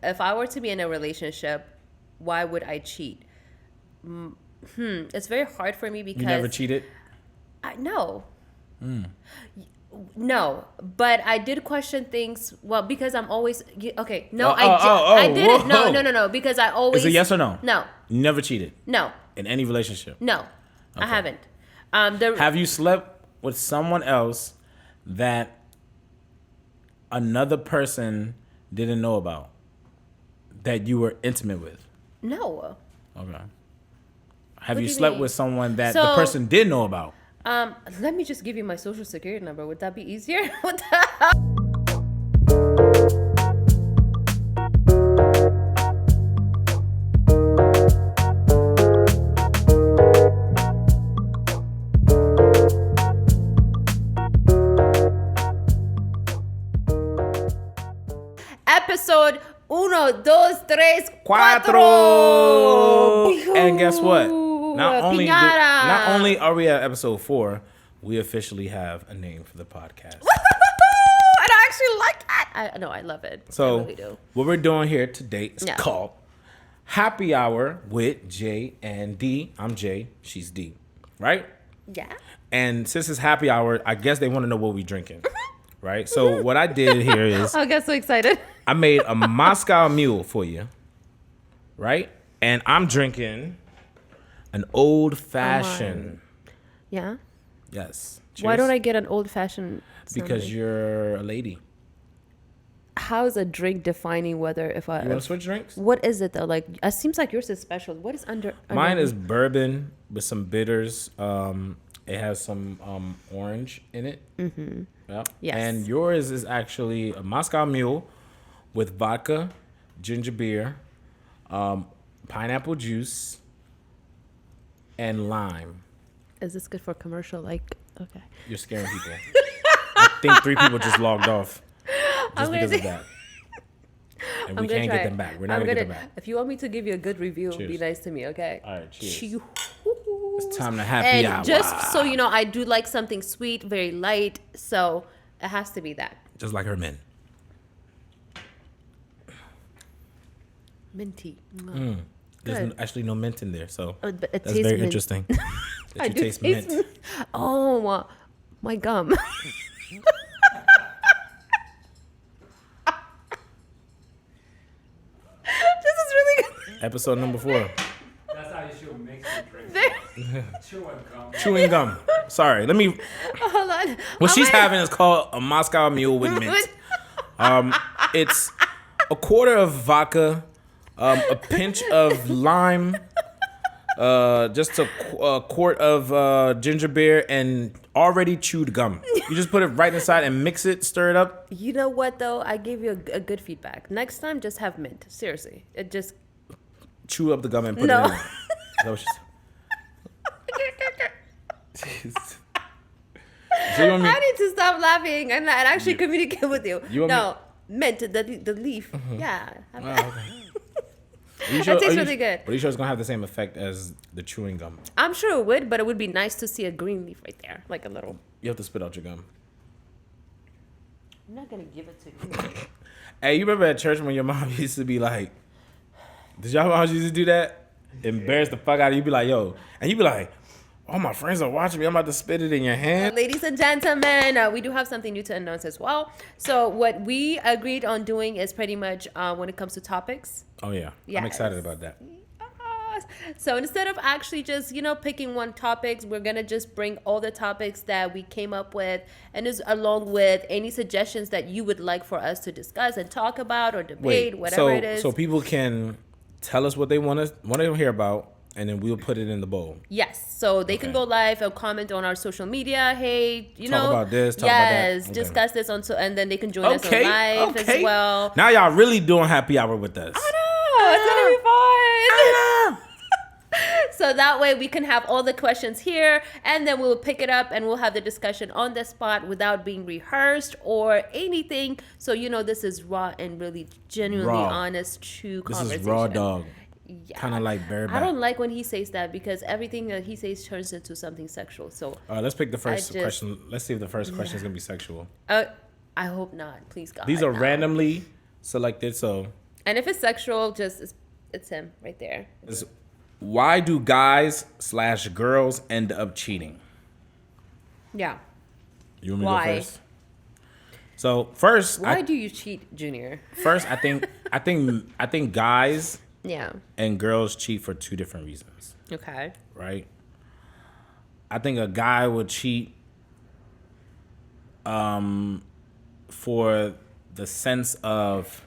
if I were to be in a relationship, why would I cheat? It's very hard for me because... You never cheated? No. No, but I did question things. Well, because I'm always... Okay, no, I didn't. No, because I always... Is it yes or no? No. You never cheated? No. In any relationship? No, I haven't. Have you slept with someone else that another person didn't know about, that you were intimate with? No. Okay. Have you slept with someone that the person did know about? Let me just give you my social security number. Would that be easier? What the hell? Episode 1, 2, 3, 4. And guess what? Not only are we at episode 4, we officially have a name for the podcast. And I actually like it. I love it. So I really do. What we're doing here today is called Happy Hour with J and D. I'm J, she's D, right? Yeah. And since it's happy hour, I guess they want to know what we're drinking, right? So what I did here is I get so excited. I made a Moscow Mule for you, right? And I'm drinking an old fashioned. Yeah. Yes. Cheers. Why don't I get an old fashioned? Because you're a lady. How is a drink defining whether if I... You want to switch drinks? What is it though? Like, it seems like yours is special. What is under Mine is bourbon with some bitters. It has some orange in it. Mm-hmm. Yeah. Yes. And yours is actually a Moscow Mule with vodka, ginger beer, pineapple juice, and lime. Is this good for commercial? Like, okay. You're scaring people. I think 3 people just logged off just because of that. And we can't get them back. We're not going to get them back. If you want me to give you a good review, be nice to me, okay? All right, cheers. Cheers. It's time to happy hour. And just so you know, I do like something sweet, very light, so it has to be that. Just like her men. Minty. There's actually no mint in there, so but that's very interesting. That you taste mint. Oh, my gum. This is really good. Episode number 4. That's how you should mix the drink. Chewing gum. Chewing gum. Sorry, let me. Hold on. What she's having is called a Moscow Mule with mint. It's a quarter of vodka, a pinch of lime, just a quart of ginger beer, and already chewed gum. You just put it right inside and mix it, stir it up. You know what, though? I gave you a good feedback. Next time, just have mint. Seriously. It just... Chew up the gum and put it in. Is that what I need to stop laughing and actually communicate with you. Mint, the leaf. Mm-hmm. Yeah. Okay. That tastes really good. Are you sure it's going to have the same effect as the chewing gum? I'm sure it would, but it would be nice to see a green leaf right there. Like a little... You have to spit out your gum. I'm not going to give it to you. Hey, you remember at church when your mom used to be like... Did y'all moms used to do that? Embarrass the fuck out of you. Be like, yo. And you be like... Oh, my friends are watching me. I'm about to spit it in your hand. Ladies and gentlemen, we do have something new to announce as well. So what we agreed on doing is pretty much when it comes to topics. Oh, yeah. Yes. I'm excited about that. So instead of actually just, picking one topic, we're going to just bring all the topics that we came up with and is along with any suggestions that you would like for us to discuss and talk about or debate, whatever it is. So people can tell us what they want to hear about. And then we'll put it in the bowl. Yes. So they can go live or comment on our social media. Hey, talk about this, talk about that. Yes, discuss this and then they can join us on live as well. Now y'all really doing happy hour with us. I know. It's going to be fun. So that way we can have all the questions here and then we'll pick it up and we'll have the discussion on the spot without being rehearsed or anything. So, this is raw and really genuinely honest, true conversation. This is raw dog. Yeah. Kind of like bareback. I don't like when he says that because everything that he says turns into something sexual. So let's pick the first question. Let's see if the first question is gonna be sexual. I hope not. Please God. These are randomly selected, so And if it's sexual, just it's him right there. Is why do guys/girls end up cheating? Yeah. You want me Why? to go first? So first, Why do you cheat, Junior? first I think guys Yeah. and girls cheat for two different reasons, Okay. right? I think a guy would cheat for the sense of,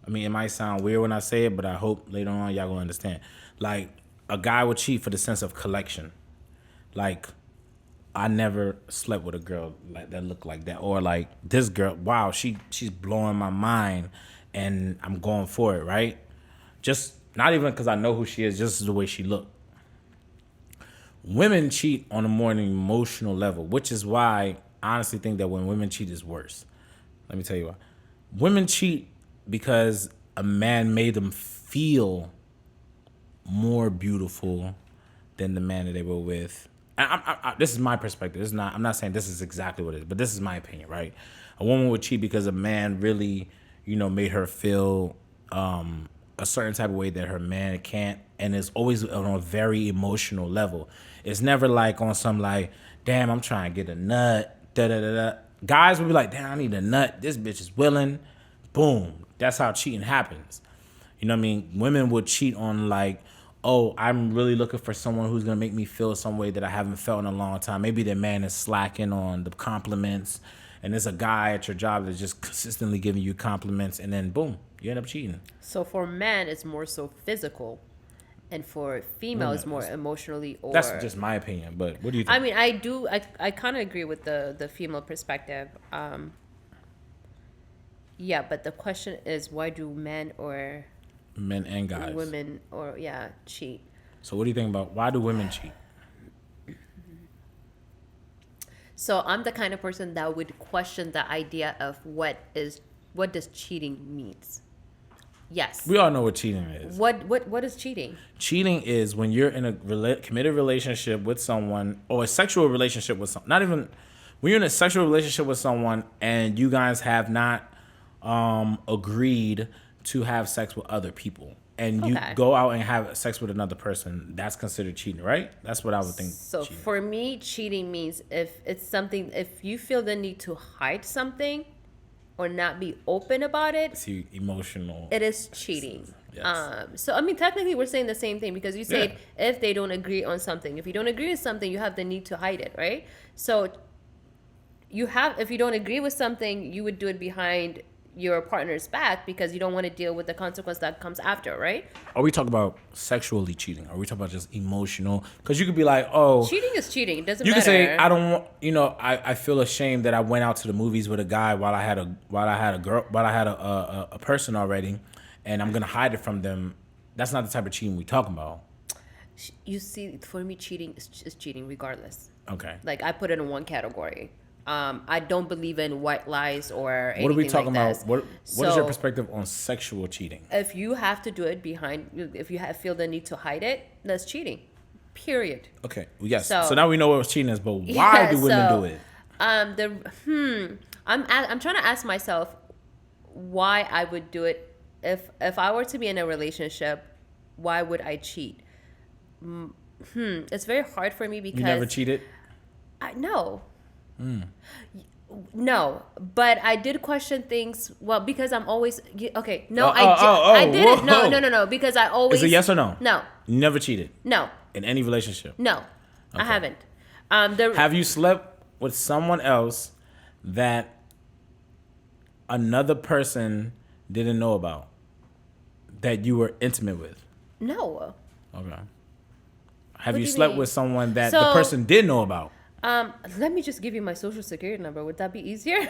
I mean, it might sound weird when I say it, but I hope later on y'all gonna understand. Like, a guy would cheat for the sense of collection. Like, I never slept with a girl like that looked like that, or like this girl, wow, she's blowing my mind, and I'm going for it, right? Just not even because I know who she is, just the way she looked. Women cheat on a more emotional level, which is why I honestly think that when women cheat is worse. Let me tell you why. Women cheat because a man made them feel more beautiful than the man that they were with. This is my perspective. I'm not saying this is exactly what it is, but this is my opinion, right? A woman would cheat because a man really, made her feel a certain type of way that her man can't, and it's always on a very emotional level. It's never like on some like, damn, I'm trying to get a nut, da da da da. Guys would be like, damn, I need a nut. This bitch is willing. Boom. That's how cheating happens. You know what I mean? Women would cheat on like, oh, I'm really looking for someone who's going to make me feel some way that I haven't felt in a long time. Maybe the man is slacking on the compliments, and there's a guy at your job that's just consistently giving you compliments, and then boom, you end up cheating. So for men, it's more so physical, and for female, it's more emotionally. Or that's just my opinion, but what do you think? I mean, I kind of agree with the female perspective. Yeah, but the question is, why do men and guys, women cheat? So what do you think about why do women cheat? So I'm the kind of person that would question the idea of what does cheating means. Yes. We all know what cheating is. What is cheating? Cheating is when you're in a committed relationship with someone, or a sexual relationship with someone. Not even when you're in a sexual relationship with someone and you guys have not agreed to have sex with other people, and you go out and have sex with another person. That's considered cheating, right? That's what I would think. So cheating. For me, cheating means if you feel the need to hide something or not be open about it, see, emotional, it is cheating. Yes. So I mean, technically we're saying the same thing, because you said if they don't agree on something, if you don't agree with something, you have the need to hide it, right? So if you don't agree with something, you would do it behind your partner's back because you don't want to deal with the consequence that comes after, right? Are we talking about sexually cheating? Are we talking about just emotional? Because you could be like, oh, cheating is cheating. It doesn't you matter. You can say, I don't want, I feel ashamed that I went out to the movies with a guy while I had a person already, and I'm gonna hide it from them. That's not the type of cheating we talking about. You see, for me, cheating is cheating regardless. Okay. Like, I put it in one category. I don't believe in white lies or anything. What are we talking like about? What is your perspective on sexual cheating? If you have to do it if you feel the need to hide it, that's cheating. Period. Okay. Yes. So now we know what cheating is, but why do women do it? I'm trying to ask myself why I would do it. If I were to be in a relationship, why would I cheat? It's very hard for me because you never cheated. No. No, but I did question things. Well, because I'm always okay. No, I didn't. No. Because I always. Is it yes or no? No. You never cheated. No. In any relationship. No, I haven't. Have you slept with someone else that another person didn't know about, that you were intimate with? No. Okay. Have you slept with someone that the person did know about? Let me just give you my social security number. Would that be easier?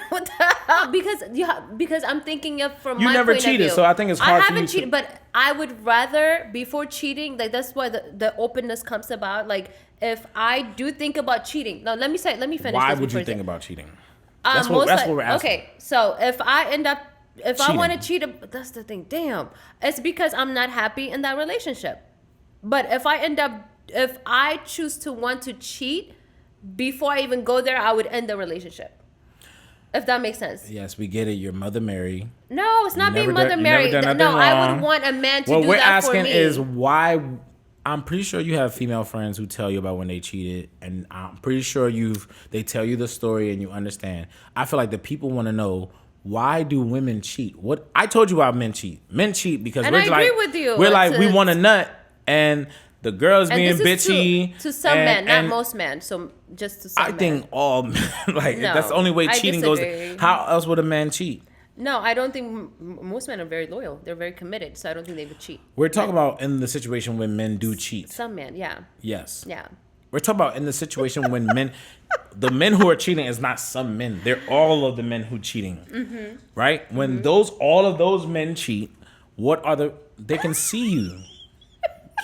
Because I'm thinking of from my point of view. You never cheated, so I think it's hard for you. I haven't cheated, but I would rather before cheating. Like, that's why the openness comes about. Like, if I do think about cheating, now let me finish. Why would you think about cheating? That's what we're asking. Okay, so if I want to cheat, that's the thing. Damn, it's because I'm not happy in that relationship. But if I choose to want to cheat. Before I even go there, I would end the relationship. If that makes sense. Yes, we get it. Your Mother Mary. No, it's not You being never Mother done- you Mary. never done No, nothing I would wrong. want a man to What do we're that for asking me. is why. I'm pretty sure you have female friends who tell you about when they cheated, and I'm pretty sure they tell you the story and you understand. I feel like the people want to know, why do women cheat? What I told you about men cheat. Men cheat because And we're I like, agree with you. we're like It's- we want a nut, and the girls and being this is bitchy. to some and- men, not and most men. So just to some I men. think all men, like No, that's the only way I cheating disagree. goes. How else would a man cheat? No, I don't think most men are very loyal. They're very committed, so I don't think they would cheat. We're talking about in the situation when men do cheat. Some men, yeah, Yes. yeah. We're talking about in the situation when the men who are cheating is not some men. They're all of the men who cheating, right? When all of those men cheat, they can see you.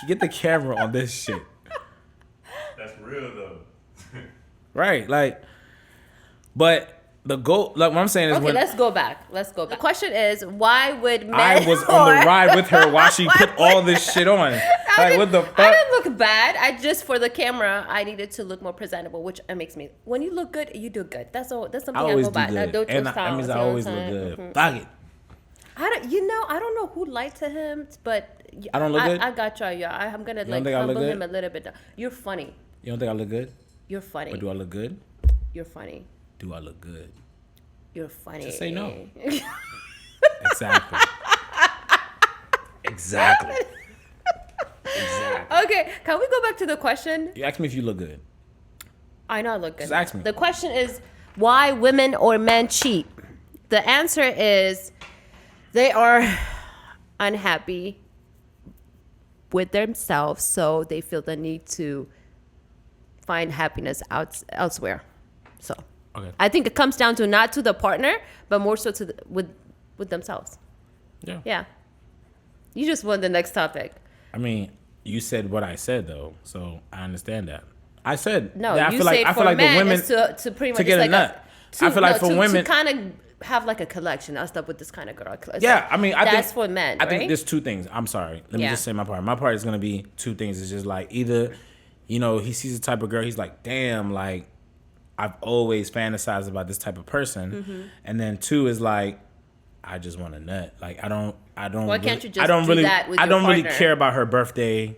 Get the camera on this shit, That's real though. right? Like, but the goal, like what I'm saying is Okay, when let's go back. The question is, why would men? I was on the ride with her while she put all this shit on. Like, what the I fuck? didn't look bad. I just for the camera, I needed to look more presentable, which makes me. When you look good, you do good. That's all. That's something I I, always go do by. That good. Docho And style. that means you I know what always I'm look saying? good. Fuck it. I don't know who lied to him, but I don't look good? I got y'all. Yeah, I'm gonna don't like think I look humble him good? a little bit. You're funny. You don't think I look good? You're funny. Or do I look good? You're funny. Do I look good? You're funny. Just say no. Exactly. Exactly. Exactly. Okay, can we go back to the question? You ask me if you look good. I know I look good. Just ask me. The question is why women or men cheat. The answer is they are unhappy with themselves, so they feel the need to find happiness elsewhere. So Okay. I think it comes down to not to the partner, but more so to with themselves. Yeah. Yeah. You just won the next topic. I mean, you said what I said though, so I understand that. I said No, that you say for men is to pretty much to get it's a like nut. I feel like for women, to kind of have like a collection. I'll stop with this kind of girl. It's yeah. like, I mean, I that's think for men. I think right? there's two things. I'm sorry. Let me Yeah. just say my part. My part is gonna be two things. It's just like either, he sees the type of girl. He's like, damn, like I've always fantasized about this type of person. Mm-hmm. And then two is like, I just want a nut. Like I don't. Why can't you just I don't do really. that with I your don't really partner? care about her birthday.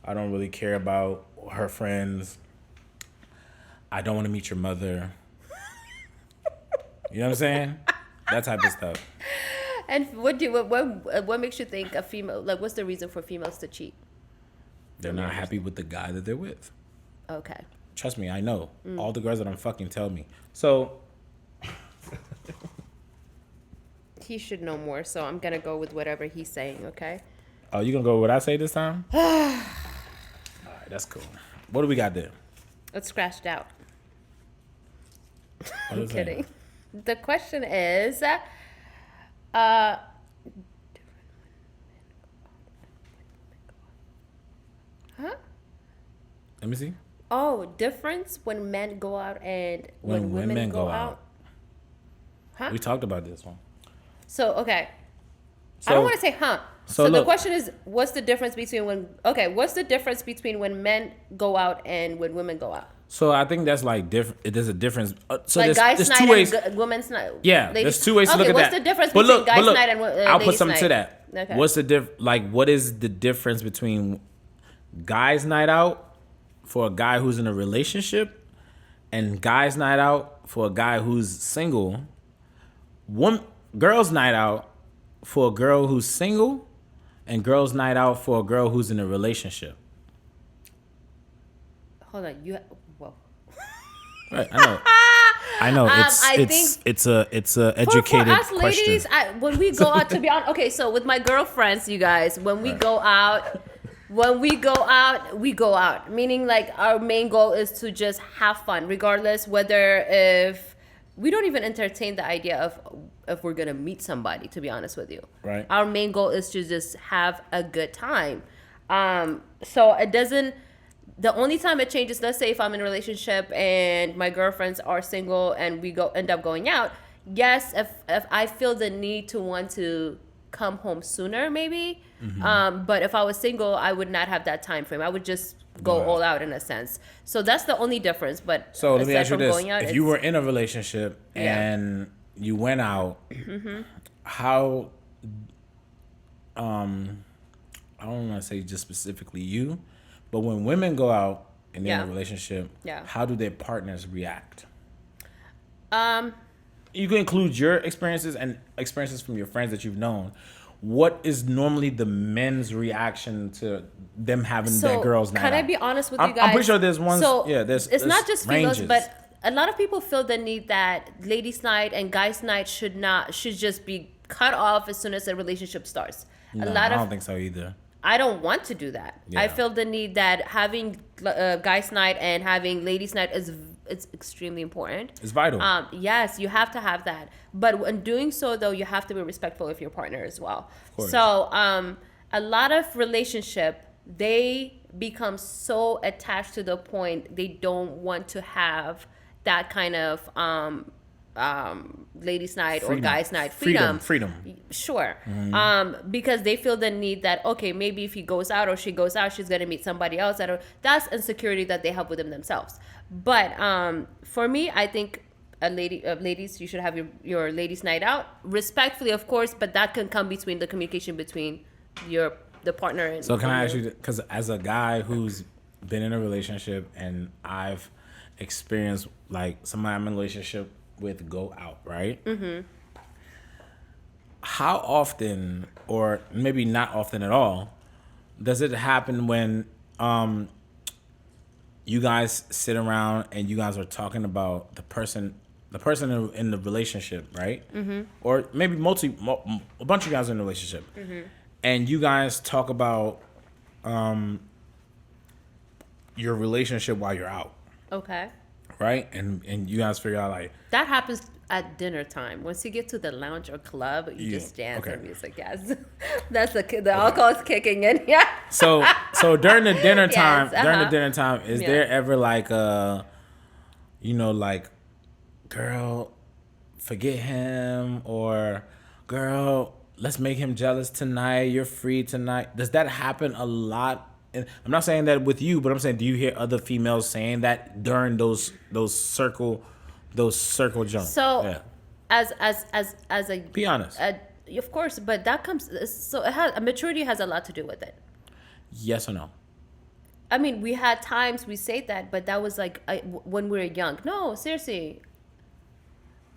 I don't really care about her friends. I don't want to meet your mother. You know what I'm saying? That type of stuff. And what makes you think a female, like what's the reason for females to cheat? They're not happy with the guy that they're with. Okay. Trust me, I know. Mm. All the girls that I'm fucking tell me. So He should know more, so I'm gonna go with whatever he's saying, okay? oh, you gonna go with what I say this time? All right, that's cool. What do we got there? It's scratched out. What I'm is that? kidding. The question is, huh? Let me see. Oh, difference when men go out and when women go out. Huh? We talked about this one. So, okay. So, I don't want to say huh. So, the look. question is, what's the difference between what's the difference between when men go out and when women go out? So I think that's like different. There's a difference. So Like guys' there's night two ways. and women's night. Yeah, ladies- there's two ways to look at what's that. the difference But between look, guys' but look, night and I'll put ladies' something to night? that. Okay. What's the what is the difference between guys' night out for a guy who's in a relationship and guys' night out for a guy who's single? Girls' night out for a girl who's single, and girls' night out for a girl who's in a relationship. Hold on, whoa. Right, I know. I think It's a educated for us question. ladies, when we go out, to be honest, okay, so with my girlfriends, you guys, when we go out, we go out. Meaning, like, our main goal is to just have fun, regardless whether if we don't even entertain the idea of if we're gonna meet somebody. To be honest with you, Right. Our main goal is to just have a good time. So it doesn't. The only time it changes, let's say if I'm in a relationship and my girlfriends are single and we end up going out, yes, if I feel the need to want to come home sooner, maybe. But if I was single, I would not have that time frame. I would just go all out in a sense. So that's the only difference. But So let me ask you this: out, if you were in a relationship and you went out, how? I don't want to say just specifically you, but when women go out and they're in a relationship, how do their partners react? You can include your experiences and experiences from your friends that you've known. What is normally the men's reaction to them having their girls' night out? Can I be honest with you guys? I'm pretty sure there's one. So there's not just ranges. females, but a lot of people feel the need that ladies' night and guys' night should just be cut off as soon as a relationship starts. No, I don't think so either. I don't want to do that. I feel the need that having guys' night and having ladies' night it's extremely important. It's vital. Yes, you have to have that. But when doing so, though, you have to be respectful of your partner as well. Of course. So a lot of relationship, they become so attached to the point they don't want to have that kind of ladies' night or guys' night freedom. Sure. Because they feel the need that, okay, maybe if he goes out or she goes out, she's going to meet somebody else. That's insecurity that they have within themselves. But for me, I think ladies, you should have your ladies' night out respectfully, of course, but that can come between the communication between the partner and. So can I ask you, because as a guy who's been in a relationship and I've experienced like somebody I'm in a relationship with go out, right? How often, or maybe not often at all, does it happen when you guys sit around and you guys are talking about the person in the relationship, right? Or maybe a bunch of guys in a relationship, and you guys talk about your relationship while you're out. Okay. Right? And you guys figure out like that happens at dinner time. Once you get to the lounge or club, you just dance and music. Yes, that's the alcohol is kicking in. Yeah. So during the dinner time, is there ever like like, girl, forget him, or girl, let's make him jealous tonight. You're free tonight. Does that happen a lot? And I'm not saying that with you, but I'm saying, do you hear other females saying that during those circle jumps? So, as a be honest, of course, but that comes. So maturity has a lot to do with it. Yes or no? I mean, we had times we say that, but that was like when we were young. No, seriously.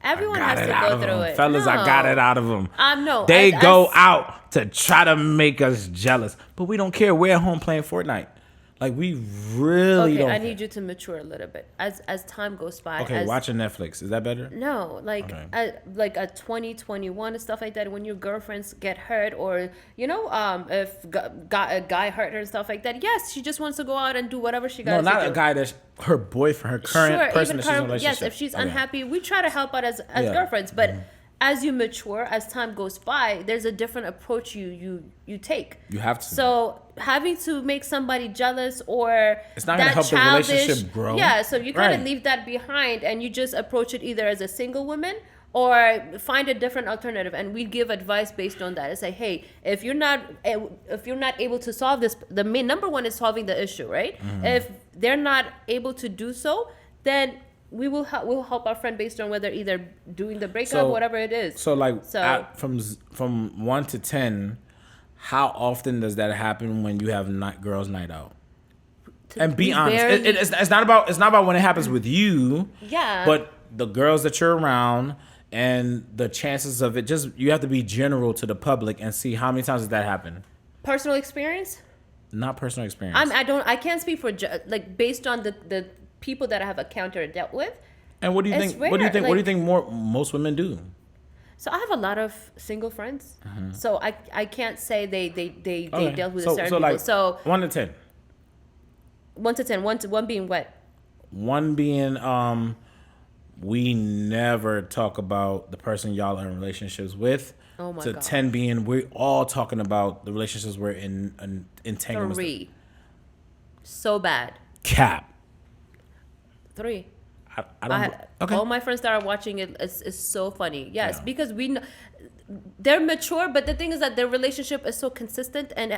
Everyone has to go through it. Fellas, I got it out of them. No. They go out to try to make us jealous. But we don't care. We're at home playing Fortnite. Like, we really don't. I need you to mature a little bit. As time goes by. Okay, watching Netflix. Is that better? No. Like, like a 2021 and stuff like that, when your girlfriends get hurt, or, if a guy hurt her and stuff like that, yes, she just wants to go out and do whatever she got to do. No, not a guy that's her boyfriend, her current person that she's in a relationship. Yes, if she's unhappy, we try to help out as girlfriends. But as you mature, as time goes by, there's a different approach you take. You have to. So having to make somebody jealous, or it's not going to help the relationship grow. Yeah, so you kind of leave that behind and you just approach it either as a single woman or find a different alternative. And we give advice based on that. It's like, hey, if you're not able to solve this, the main number one is solving the issue, right? If they're not able to do so, then we'll help our friend based on whether either doing the breakup, whatever it is. So from 1 to 10, how often does that happen when you have girls' night out? And be honest, it's not about when it happens with you. Yeah. But the girls that you're around and the chances of it. Just you have to be general to the public and see how many times does that happen. Personal experience? Not personal experience. I can't speak for like based on the people that I have encountered or dealt with. And what do you think? Rare. What do you think? What do you think most women do? So I have a lot of single friends. So I can't say they dealt with a certain people. Like so 1 to 10. 1 to 10. One being what? One being we never talk about the person y'all are in relationships with. Oh my God. 10 being we're all talking about the relationships we're in entanglements. 3. So bad. Cap. 3. I don't. Okay. All my friends that are watching it is so funny. Yes, because we know they're mature, but the thing is that their relationship is so consistent, and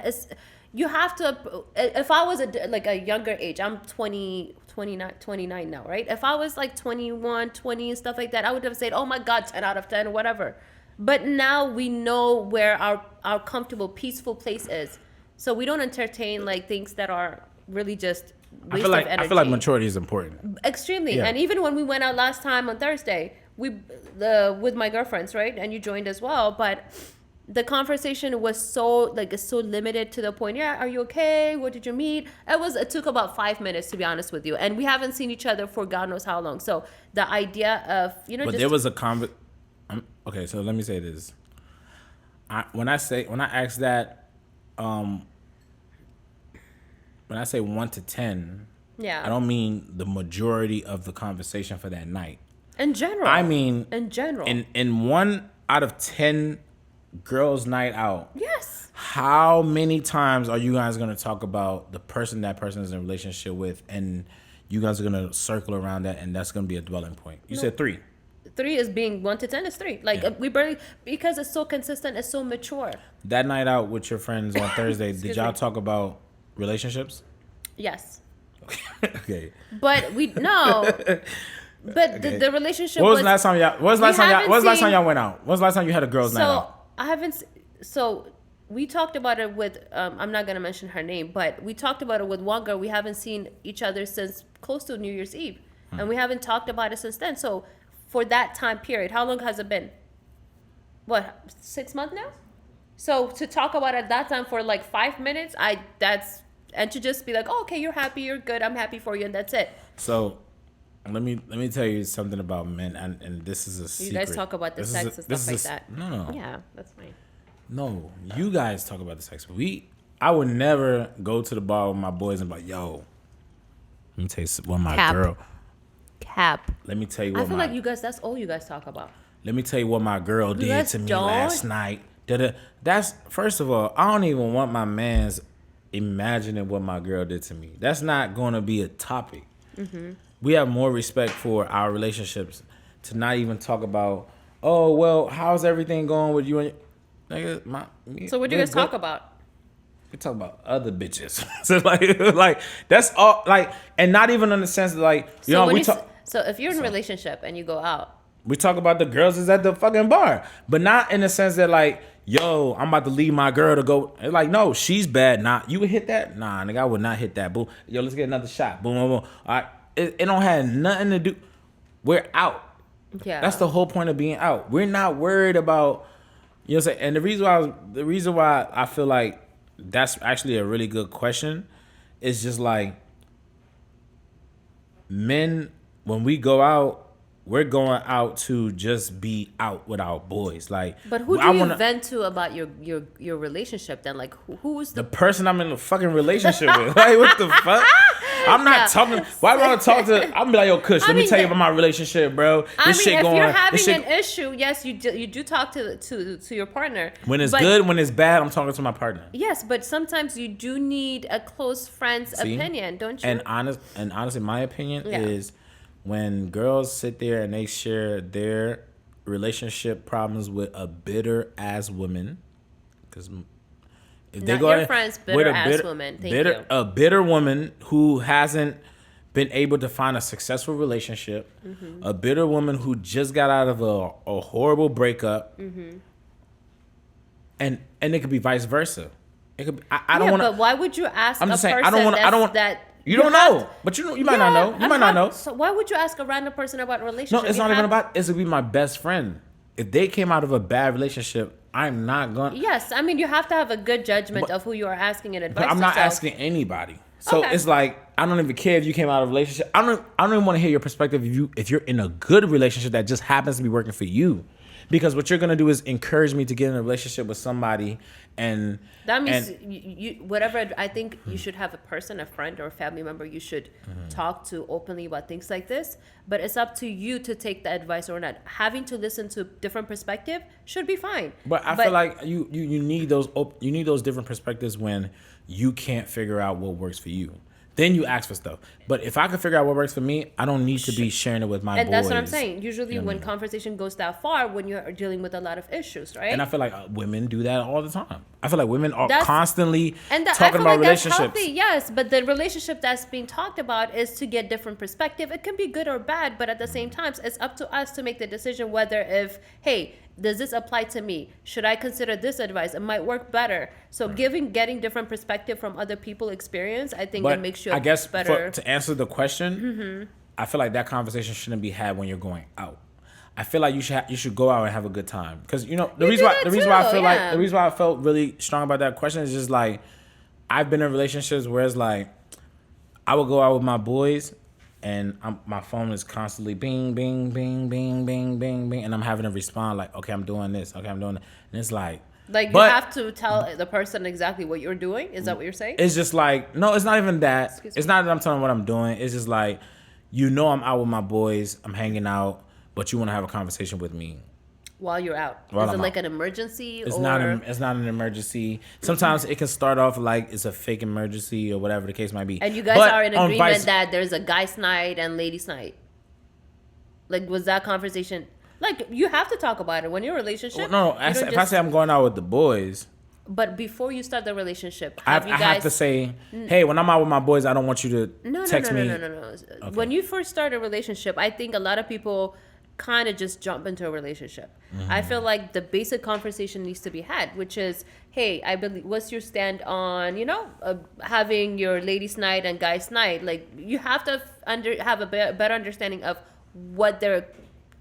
you have to. If I was like a younger age, I'm 29 now, right? If I was like 21, 20 and stuff like that, I would have said, oh my God, 10 out of 10, whatever. But now we know where our comfortable, peaceful place is. So we don't entertain like things that are really just waste of energy. I feel like maturity is important. Extremely. Yeah. And even when we went out last time on Thursday, with my girlfriends, right? And you joined as well, but the conversation was so limited to the point. Yeah, are you okay? What did you meet? It took about 5 minutes, to be honest with you, and we haven't seen each other for God knows how long. So the idea of but there was a okay, so let me say this. When I ask that, when I say 1 to 10, yeah, I don't mean the majority of the conversation for that night. In general. I mean, in general. In 1 out of 10 girls' night out. Yes. How many times are you guys going to talk about the person that person is in a relationship with, and you guys are going to circle around that, and that's going to be a dwelling point? You said 3. 3 is being 1 to 10 is 3. Like, yeah. We barely, because it's so consistent, it's so mature. That night out with your friends on Thursday, did y'all talk about relationships? Yes. Okay. But no. But okay. the relationship What was the last time y'all went out? When was the last time you had a girls' night out? So we talked about it with I'm not gonna mention her name, but we talked about it with one girl. We haven't seen each other since close to New Year's Eve. And we haven't talked about it since then. So for that time period, how long has it been? What, 6 months now? So to talk about it at that time for like 5 minutes, and to just be like, oh, okay, you're happy, you're good, I'm happy for you, and that's it. So let me tell you something about men, and this is a secret. You guys talk about the sex and stuff like that. No. Yeah, that's fine. No, you guys talk about the sex. I would never go to the bar with my boys and be like, yo, let me tell you what my girl. Cap. Let me tell you I what feel like you guys, that's all you guys talk about. Let me tell you what my girl did to me last night. That's, first of all, I don't even want my mans imagining what my girl did to me. That's not going to be a topic. Mm-hmm. We have more respect for our relationships to not even talk about, oh, well, how's everything going with you and So what do you guys talk about? We talk about other bitches. So like that's all, like, and not even in the sense that, like, so if you're in a relationship and you go out, we talk about the girls is at the fucking bar, but not in the sense that, like, yo, I'm about to leave my girl to go. It's like, no, she's bad. Nah, you would hit that? Nah, nigga, I would not hit that. Boom. Yo, let's get another shot. Boom, boom, boom. All right. It don't have nothing to do. We're out. Yeah. That's the whole point of being out. We're not worried about, you know what I'm saying? And the reason why I feel like that's actually a really good question is just like, men, when we go out, we're going out to just be out with our boys. Like, but who do you vent to about your relationship then? Like, who's the person I'm in a fucking relationship with? Like, what the fuck? I'm not talking. Why do I want to talk to? I'm be like, yo, Kush, let me tell you about my relationship, bro. If you're having an issue, yes, you do talk to your partner. When it's good, when it's bad, I'm talking to my partner. Yes, but sometimes you do need a close friend's opinion, don't you? And honestly, my opinion is, when girls sit there and they share their relationship problems with a bitter ass woman, because if they go your friends bitter ass woman, a bitter woman who hasn't been able to find a successful relationship, a bitter woman who just got out of a horrible breakup, and it could be vice versa. It could. I don't want to. But why would you ask? I'm just saying. I don't want that. You don't know, but you might not know. You might not know. So why would you ask a random person about a relationship? No, it's not even about. It's to be my best friend. If they came out of a bad relationship, I'm not going. Yes, I mean, you have to have a good judgment of who you are asking and advice. But I'm not asking anybody. So it's like, I don't even care if you came out of a relationship. I don't even want to hear your perspective if you're in a good relationship that just happens to be working for you. Because what you're gonna do is encourage me to get in a relationship with somebody, and that means you whatever. I think you should have a friend or a family member you should talk to openly about things like this. But it's up to you to take the advice or not. Having to listen to different perspective should be fine. But I feel like you need those different perspectives when you can't figure out what works for you. then you ask for stuff. But if I can figure out what works for me, I don't need to be sharing it with my boys. And that's what I'm saying. Usually You know what I when mean? conversation goes that far, when you're dealing with a lot of issues, right? And I feel like women do that all the time. I feel like women are That's- constantly I talking feel about like that's relationships. healthy, yes, but the relationship that's being talked about is to get different perspective. It can be good or bad, but at the same time, it's up to us to make the decision whether if, hey, does this apply to me? Should I consider this advice? It might work better. So getting different perspective from other people experience, I think that makes you I guess better. to answer the question, I feel like that conversation shouldn't be had when you're going out. I feel like you should go out and have a good time, because the reason why the reason why I felt really strong about that question is just like I've been in relationships where it's like I would go out with my boys and my phone is constantly bing bing bing bing bing bing bing, and I'm having to respond like, okay, I'm doing this, okay, I'm doing that, and it's like you have to tell the person exactly what you're doing. Is that what you're saying? it's just like, no, it's not even that. Excuse It's me. not that I'm telling what I'm doing. It's just like, I'm out with my boys, I'm hanging out, but you want to have a conversation with me. While you're out, While is it I'm like out. an emergency? It's or not an emergency. Sometimes it can start off like it's a fake emergency or whatever the case might be. and you guys But are in on agreement that there's a guy's night and ladies' night. Like, was that conversation? Like, you have to talk about it when you're in a relationship. No, you don't if I say I'm going out with the boys, But before you start the relationship, I have you guys? have to say, hey, when I'm out with my boys, I don't want you to No. text me. No. When you first start a relationship, I think a lot of people kind of just jump into a relationship. I feel like the basic conversation needs to be had, which is, hey, I believe, what's your stand on, having your ladies' night and guys' night? Like, you have to have a better understanding of what their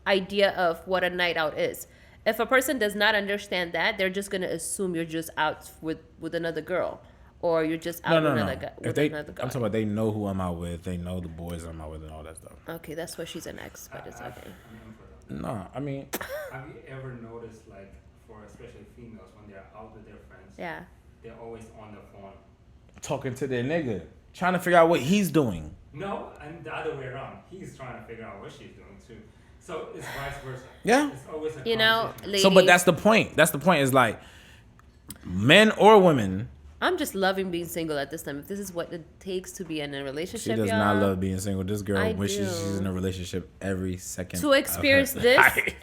idea of what a night out is. If a person does not understand that, they're just gonna assume you're just out with another girl, or you're just out with another guy. I'm talking about they know who I'm out with, they know the boys I'm out with, and all that stuff. Okay, that's why she's an ex, but it's okay. No, I mean, Have you ever noticed, like, for especially females, when they're out with their friends, Yeah. they're always on the phone? talking to their nigga, trying to figure out what he's doing. No, and the other way around. He's trying to figure out what she's doing too. So it's vice versa. Yeah. It's always a conversation. Ladies, So, but that's the point. That's the point. Is like, men or women. I'm just loving being single at this time. If this is what it takes to be in a She relationship, does y'all, not love being single. This girl I wishes do. she's in a relationship every second. To experience of her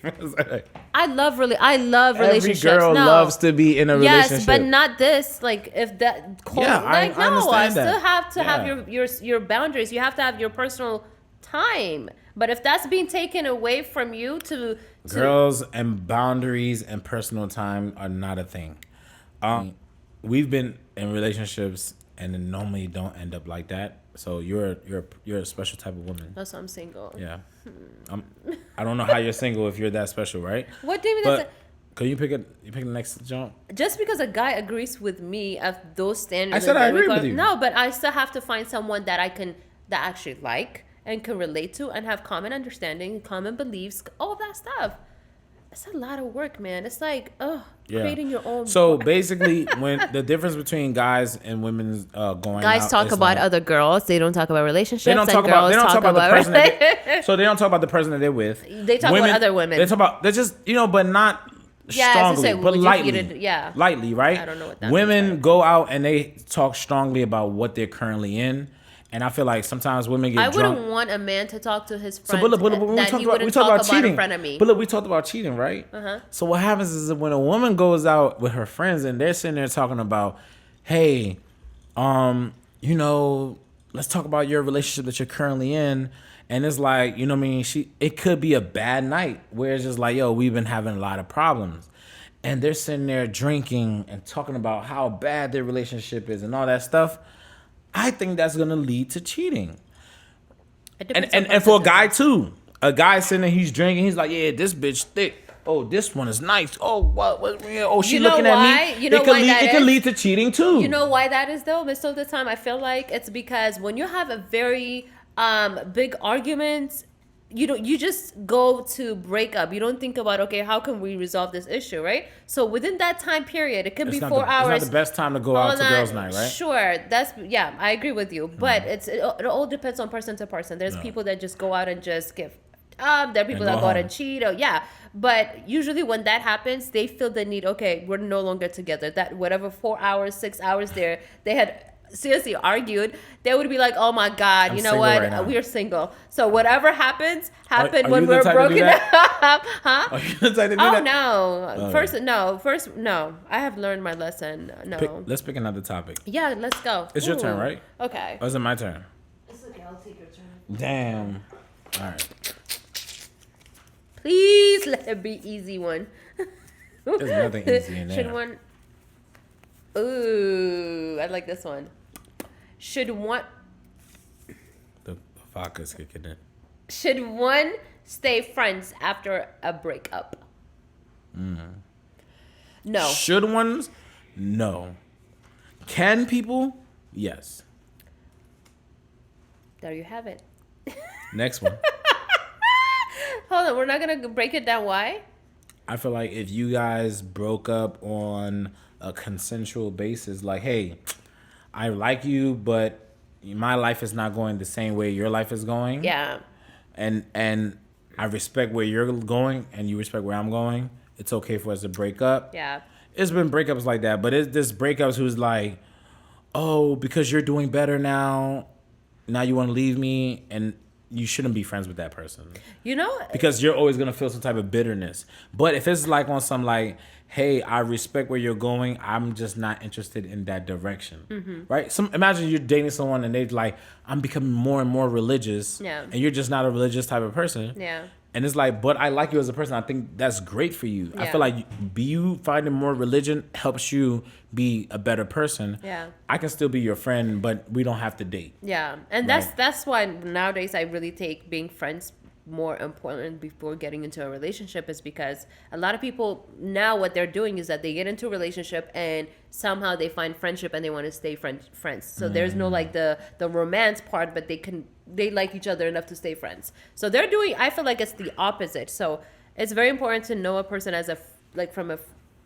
this? life. I love Every relationships. girl No. loves to be in a relationship. Yes, but not this. Like, if that cold, Yeah, I understand still that. have to Yeah. have your boundaries. You have to have your personal time. But if that's being taken away from you to Girls and boundaries and personal time are not a thing. We've been in relationships and it normally don't end up like that. So you're a special type of woman. that's why I'm single. Yeah. I don't know how you're single if you're that special, right? What do you mean? But can you pick the next jump? Just because a guy agrees with me of those standards, I said I and agree with require- you. No, but I still have to find someone that I actually like and can relate to and have common understanding, common beliefs, all that stuff. It's a lot of work, man. It's like, creating your own. So basically, when the difference between guys and women's going Guys out talk is about like, other girls. They don't talk about relationships. They don't talk and about. They girls don't talk about the person. about So they don't talk about the person that they're with. They talk about other women. They talk about. They're just but not Yeah, as I strongly, say, but would you lightly. get it- yeah. lightly, right? I don't know what that Women means, but- go out and they talk strongly about what they're currently in, and I feel like sometimes women get I drunk. wouldn't want a man to talk to his So, friends but look, when that he wouldn't we talk talk about about cheating in front of me. But look, we talked about cheating, right? So what happens is that when a woman goes out with her friends and they're sitting there talking about, hey, let's talk about your relationship that you're currently in, and it's like, what I mean, it could be a bad night where it's just like, yo, we've been having a lot of problems, and they're sitting there drinking and talking about how bad their relationship is and all that stuff. I think that's gonna lead to cheating. It depends And on for a person guy to too, a guy sitting there, he's drinking. He's like, yeah, this bitch thick. Oh, this one is nice. Oh, what? Oh, she You know looking why? at me. You know it could why lead, that it could is? lead to cheating too. You know why that is though? Most of the time, I feel like it's because when you have a very big argument, you just go to breakup. You don't think about, okay, how can we resolve this issue, right? So within that time period, it could it's be not 4 hours. It's not the best time to go out to girls' night, right? Sure, I agree with you, but it all depends on person to person. There's people that just go out and just give. There are people that go go out home. and cheat. But usually when that happens, they feel the need. Okay, we're no longer together. That whatever 4 hours, 6 hours they had seriously argued, they would be like, "Oh my God, I'm you know single what? right now. We're single. So whatever happens, Are when you the we're type to do broken up." that? Huh? Are you the type to do Oh that? no! First, no. I have learned my lesson. No. Let's pick another topic. Yeah, let's go. It's your turn, Ooh. right? Okay. Or is it my turn? It's okay. I'll take your turn. Damn. All right. Please let it be easy one. There's nothing easy in Should there. one? Ooh, I like this one. Should one? The vodka's kicking in. Should one stay friends after a breakup? No. Should ones? No. Can people? Yes. There you have it. Next one. Hold on, we're not gonna break it down. Why? I feel like if you guys broke up on a consensual basis, like, hey, I like you, but my life is not going the same way your life is going. Yeah. And I respect where you're going and you respect where I'm going. It's okay for us to break up. Yeah. It's been breakups like that, but it's this breakups who's like, oh, because you're doing better now you want to leave me, and you shouldn't be friends with that person. You know, Because you're always gonna feel some type of bitterness. But if it's like on some like, hey, I respect where you're going, I'm just not interested in that direction, right? Imagine you're dating someone and they're like, I'm becoming more and more religious, Yeah. and you're just not a religious type of person. Yeah. And it's like, but I like you as a person. I think that's great for you. I Yeah. feel like you finding more religion helps you be a better person. Yeah. I can still be your friend, but we don't have to date. Yeah, and Right. that's why nowadays I really take being friends more important before getting into a relationship, is because a lot of people now what they're doing is that they get into a relationship and somehow they find friendship and they want to stay friends. So there's no like the romance part, but they like each other enough to stay friends. So they're doing, I feel like it's the opposite. So it's very important to know a person as from a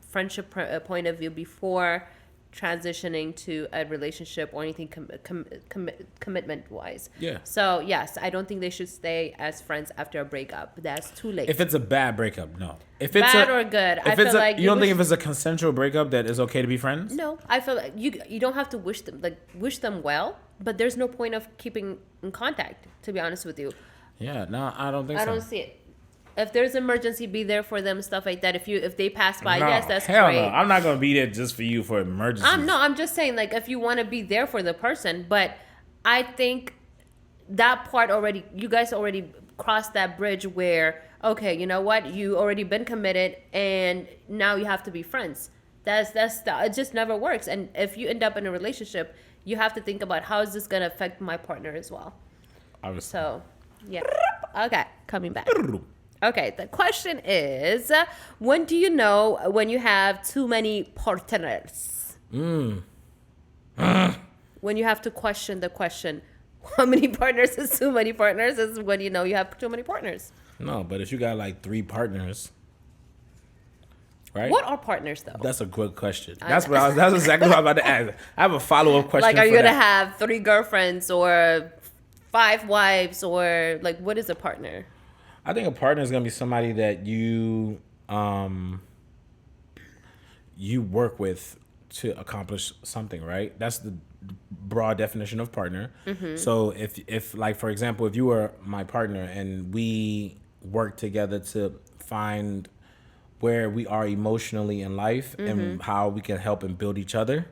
friendship point of view before transitioning to a relationship or anything commitment wise. Yeah. So yes, I don't think they should stay as friends after a breakup. That's too late. If it's a bad breakup, no. If it's Bad or good, I feel like you don't think if it's a consensual breakup that it's okay to be friends? no, I feel like you don't have to wish them well, but there's no point of keeping in contact. To be honest with you, Yeah, no, I don't think I so. don't see it. If there's emergency, be there for them, stuff like that. If they pass by, No, yes, that's hell great. no. I'm not gonna be there just for you for emergencies. I'm just saying, like, if you want to be there for the person, but I think that part already, you guys already crossed that bridge where, okay, you know what, you already been committed, and now you have to be friends. It just never works. And if you end up in a relationship, you have to think about how is this gonna affect my partner as well. Obviously. So, yeah. Okay, coming back. Okay, the question is, when do you know when you have too many partners? When you have to question the question, how many partners is too many partners, is when you know you have too many partners. No, but if you got like 3 partners, right? What are partners, though? That's a good question. That's exactly what I was about to ask. I have a follow-up question. Like, are you for going to that. have 3 girlfriends or 5 wives, or, like, what is a partner? I think a partner is gonna be somebody that you work with to accomplish something, right? That's the broad definition of partner. So if like, for example, if you were my partner and we work together to find where we are emotionally in life and how we can help and build each other.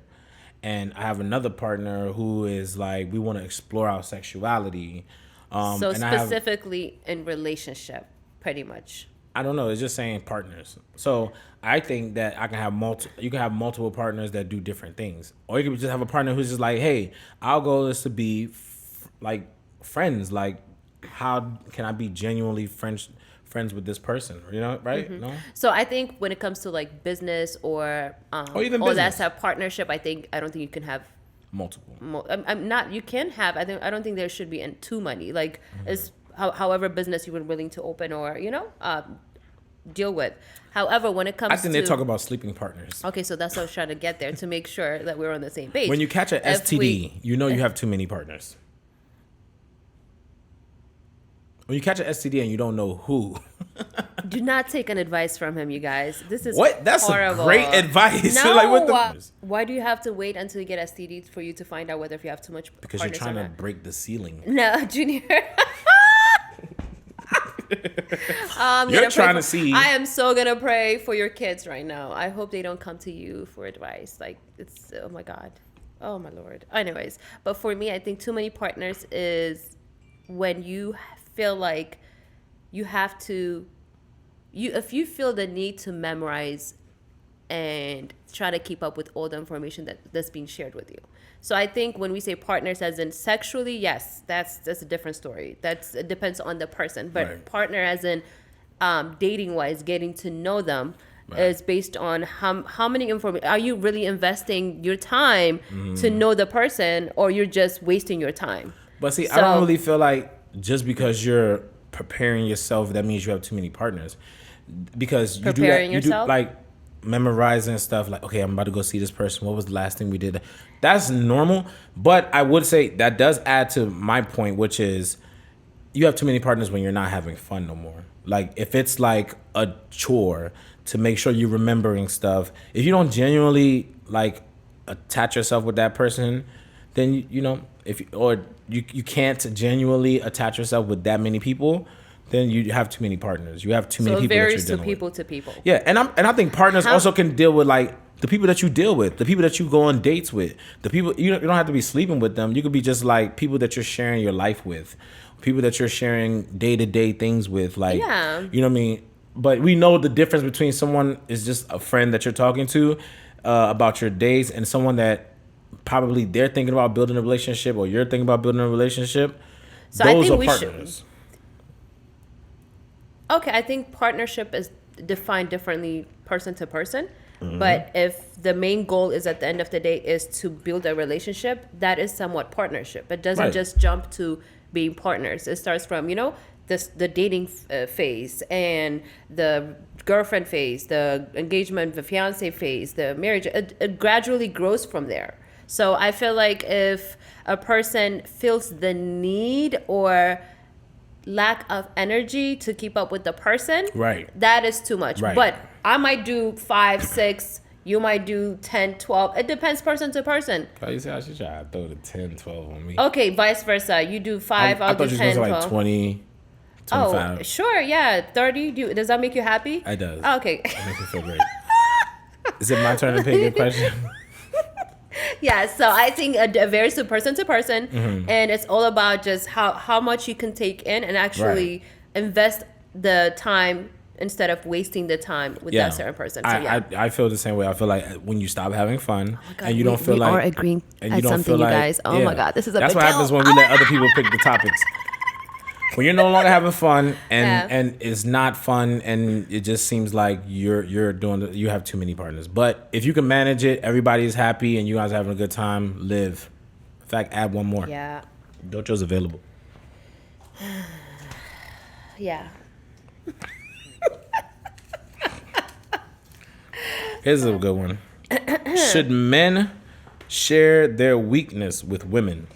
And I have another partner who is like, we want to explore our sexuality. So and I have- specifically in relationship, pretty much. I don't know. It's just saying partners. So I think that I can have you can have multiple partners that do different things, or you can just have a partner who's just like, hey, our goal is to be like friends. Like, how can I be genuinely friends with this person? You know, right? No. So I think when it comes to like business or even all business. that stuff, partnership, I don't think you can have. Multiple. I'm not. You can have. I don't think there should be too many. Like, is however business you were willing to open or deal with. However, when it comes, I think to, they talk about sleeping partners. Okay, so that's what I was trying to get there, to make sure that we're on the same page. When you catch an If STD, you know you have too many partners. When you catch an STD and you don't know who. Do not take an advice from him, you guys. This is What? That's horrible. great advice. No, Like, what the... why do you have to wait until you get STD for you to find out whether if you have too much Because you're partners trying or to not? break the ceiling. No, Junior. You're trying to see. I am so gonna pray for your kids right now. I hope they don't come to you for advice. Like, it's, oh my God, oh my Lord. Anyways, but for me, I think too many partners is when you feel like you have to, if you feel the need to memorize and try to keep up with all the information that's being shared with you. So I think when we say partners as in sexually, yes, that's a different story. It depends on the person. But Right. partner as in dating wise, getting to know them is based on how many information. Are you really investing your time to know the person, or you're just wasting your time? But see, I don't really feel like just because you're preparing yourself, that means you have too many partners. Because you Preparing do that, yourself? you do like memorizing stuff like, okay, I'm about to go see this person. What was the last thing we did? That's normal. But I would say that does add to my point, which is you have too many partners when you're not having fun no more. Like, if it's like a chore to make sure you're remembering stuff, if you don't genuinely like attach yourself with that person, then you know, you can't genuinely attach yourself with that many people, then you have too many partners. You have too many So it people that you're varies dealing to with. people to people. Yeah, and I think partners also can deal with like the people that you deal with, the people that you go on dates with, the people you don't have to be sleeping with them. You could be just like people that you're sharing your life with, people that you're sharing day-to-day things with, like, Yeah. you know what I mean? But we know the difference between someone is just a friend that you're talking to about your days and someone that probably they're thinking about building a relationship or you're thinking about building a relationship. So I Those think are we partners. Okay, I think partnership is defined differently person to person. Mm-hmm. But if the main goal is at the end of the day is to build a relationship, that is somewhat partnership. It doesn't Right. just jump to being partners. It starts from, the dating phase and the girlfriend phase, the engagement, the fiance phase, the marriage. It gradually grows from there. So I feel like if a person feels the need or lack of energy to keep up with the person, Right. that is too much. Right. But I might do 5, 6, you might do 10, 12. It depends person to person. Oh, you see how she tried to throw the 10, 12 on me. Okay, vice versa. You do 5, I I'll thought do you 10, was going to 12. like 20, 25. Oh, sure, yeah. 30. Does that make you happy? It does. Oh, okay. It makes me feel great. Is it my turn to pick your question? Yeah, so I think it varies to person, Mm-hmm. and it's all about just how much you can take in and actually invest the time instead of wasting the time with that certain person. So yeah. I feel the same way. I feel like when you stop having fun God, and you don't feel we like are agreeing and you at don't something, feel you like, guys. Oh my God, this is a that's big what happens deal. when we let other people pick the topics. When you're no longer having fun Yeah. and it's not fun and it just seems like you have too many partners. But if you can manage it, everybody's happy and you guys are having a good time, live. In fact, add one more. Yeah. Docho's available. Yeah. Here's a good one. Should men share their weakness with women?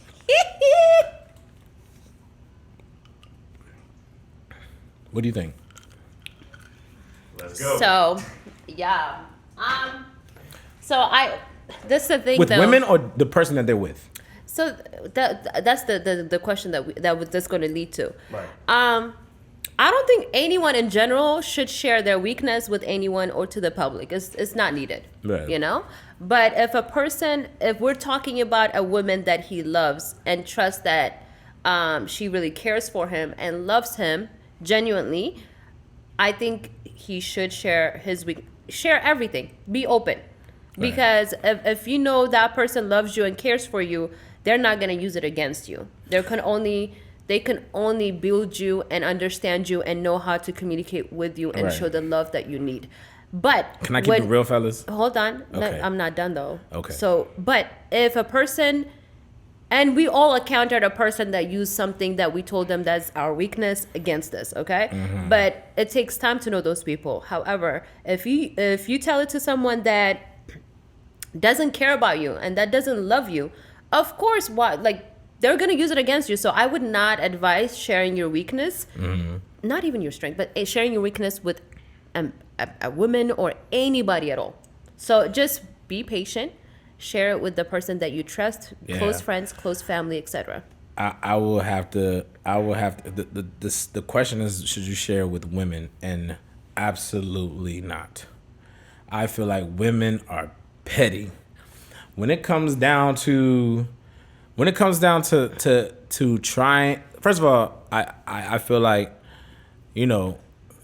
What do you think? Let's go. So, yeah. This is the thing With though. women or the person that they're with? So that's the question that's going to lead to. Right. I don't think anyone in general should share their weakness with anyone or to the public. It's not needed. Right. But if we're talking about a woman that he loves and trusts that she really cares for him and loves him genuinely, I think he should share share everything. Be open. Right. Because if you know that person loves you and cares for you, they're not going to use it against you. They can only build you and understand you and know how to communicate with you and Right. show the love that you need. But Can I keep it real, fellas? Hold on. Okay. I'm not done though. Okay. So, but if a person, and we all encountered a person that used something that we told them that's our weakness against us, okay? Mm-hmm. But it takes time to know those people. However, if you tell it to someone that doesn't care about you and that doesn't love you, of course, they're going to use it against you. So I would not advise sharing your weakness, not even your strength, but sharing your weakness with a woman or anybody at all. So just be patient. Share it with the person that you trust, close friends, close family, etc. I will have to. The question is, should you share with women? And absolutely not. I feel like women are petty. When it comes down to trying, first of all, I feel like,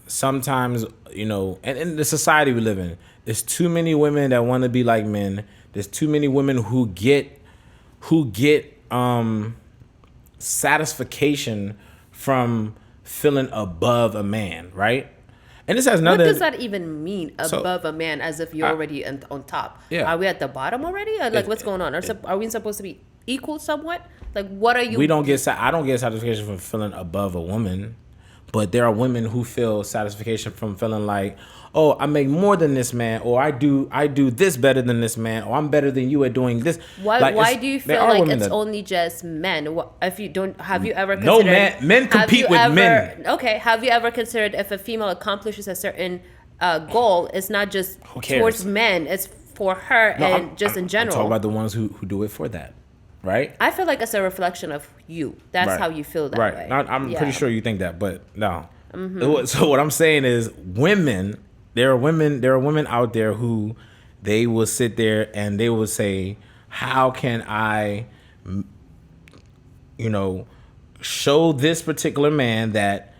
sometimes, and in the society we live in, there's too many women that want to be like men. There's too many women who get satisfaction from feeling above a man, right? And this has nothing. What does that even mean, above a man, as if you're already on top? Yeah. Are we at the bottom already? Or what's going on? Are we supposed to be equal somewhat? Like, what are you? I don't get satisfaction from feeling above a woman, but there are women who feel satisfaction from feeling like, oh, I make more than this man, or I do this better than this man, or I'm better than you at doing this. Why do you feel like it's only just men? If you don't, have you ever considered? No, men compete with men. Okay, have you ever considered if a female accomplishes a certain goal, it's not just towards men, it's for her in general. I'm talking about the ones who do it for that, right? I feel like it's a reflection of you. That's how you feel that way. I'm pretty sure you think that, but no. So what I'm saying is, women. There are women out there who they will sit there and they will say, how can I, show this particular man that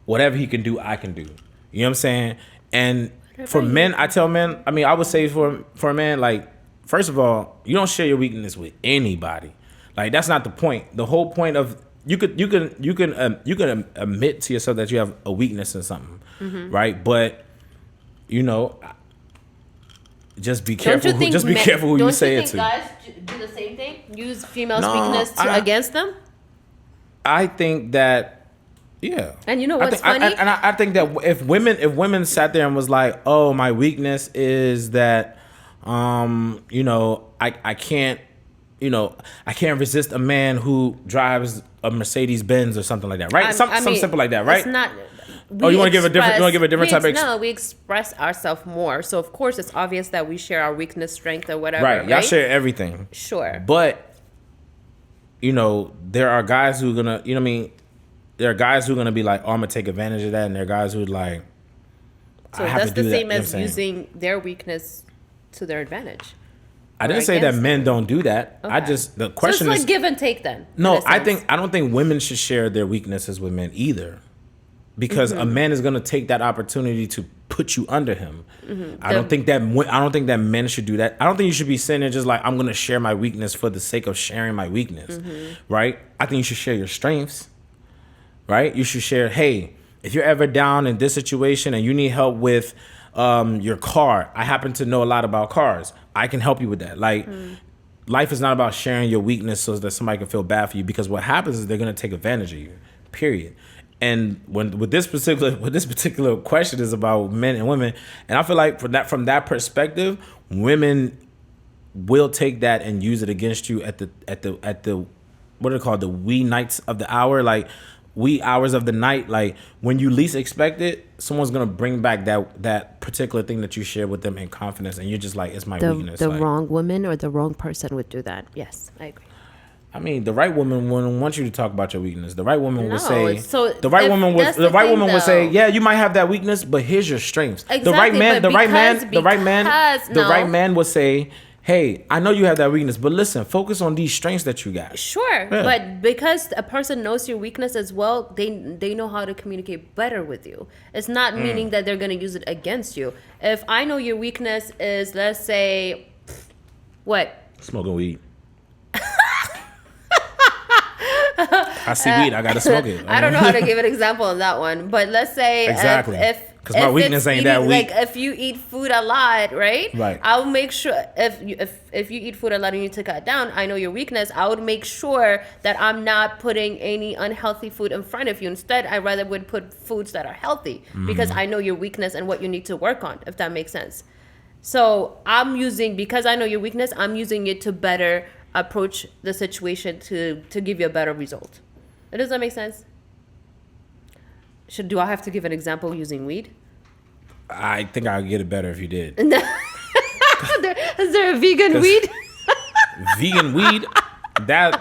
whatever he can do, I can do. You know what I'm saying? And for men, I tell men, I would say for a man, like, first of all, you don't share your weakness with anybody. Like, that's not the point. The whole point of you can admit to yourself that you have a weakness in something, right? But just be careful. Just be careful who you say it to. Don't you think guys do the same thing? Use females' weakness against them? I think that, yeah. And you know what's funny? I think that if women sat there and was like, oh, my weakness is that, I can't, I can't resist a man who drives a Mercedes Benz or something like that, right? Something simple like that, right? It's not. You want to give a different type of No, we express ourselves more. So of course it's obvious that we share our weakness, strength, or whatever. Right. Y'all share everything. Sure. But there are guys who are gonna, there are guys who are gonna be like, oh, I'm gonna take advantage of that, and there are guys who are like, so that's the same as using their weakness to their advantage. I didn't say that men don't do that. Okay. The question is like give and take then. No, I don't think women should share their weaknesses with men either. Because a man is going to take that opportunity to put you under him. I don't think that men should do that. I don't think you should be sitting there just like, I'm going to share my weakness for the sake of sharing my weakness, right? I think you should share your strengths, right? You should share, hey, if you're ever down in this situation and you need help with your car, I happen to know a lot about cars. I can help you with that. Like, life is not about sharing your weakness so that somebody can feel bad for you, because what happens is they're going to take advantage of you, period. And with this particular question is about men and women, and I feel like from that perspective, women will take that and use it against you at the what are they called, the wee nights of the hour, like wee hours of the night, like when you least expect it, someone's gonna bring back that particular thing that you share with them in confidence, and you're just like, it's my weakness. The wrong woman or the wrong person would do that. Yes, I agree. The right woman wouldn't want you to talk about your weakness. The right woman would say, would say, yeah, you might have that weakness, but here's your strengths. Exactly, the right man would say, hey, I know you have that weakness, but listen, focus on these strengths that you got. Sure, yeah. But because a person knows your weakness as well, they know how to communicate better with you. It's not meaning that they're going to use it against you. If I know your weakness is, let's say, what? Smoking weed. I see weed, I gotta smoke it. I don't know how to give an example on that one, but let's say exactly. Because my weakness ain't that weak. Like if you eat food a lot, right? Right. I'll make sure if you eat food a lot and you need to cut down, I know your weakness. I would make sure that I'm not putting any unhealthy food in front of you. Instead, I rather would put foods that are healthy because I know your weakness and what you need to work on. If that makes sense. So because I know your weakness, I'm using it to better approach the situation to give you a better result. Does that make sense? Do I have to give an example using weed? I think I'll get it better if you did. Is there a vegan weed? Vegan weed? That's